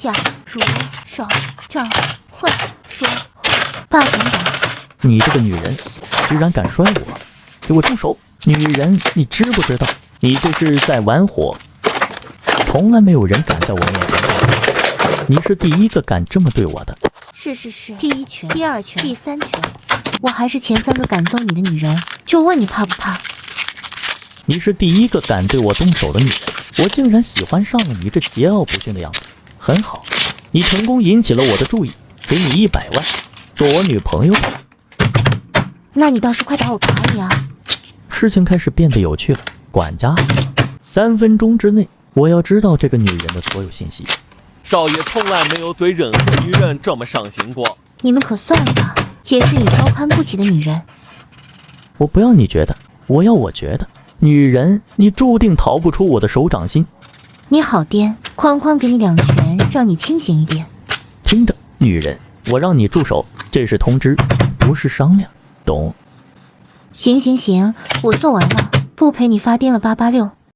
假如手掌会说话，爸等等。你这个女人，居然敢摔我！给我住手！女人，你知不知道，你这是在玩火？从来没有人敢在我面前动手，你是第一个敢这么对我的。是，第一拳，第二拳，第三拳，我还是前3个敢揍你的女人，就问你怕不怕？你是第一个敢对我动手的女人，我竟然喜欢上了你这桀骜不驯的样子。很好，你成功引起了我的注意，给你100万，做我女朋友吧。那你倒是快打我卡里啊！事情开始变得有趣了，管家，3分钟之内，我要知道这个女人的所有信息。少爷从来没有对任何女人这么上心过。你们可算了吧，姐是你高攀不起的女人。我不要你觉得，我要我觉得。女人，你注定逃不出我的手掌心。你好颠，哐哐给你2拳，让你清醒一点。听着，女人，我让你住手，这是通知，不是商量，懂？行，我做完了，不陪你发癫了886。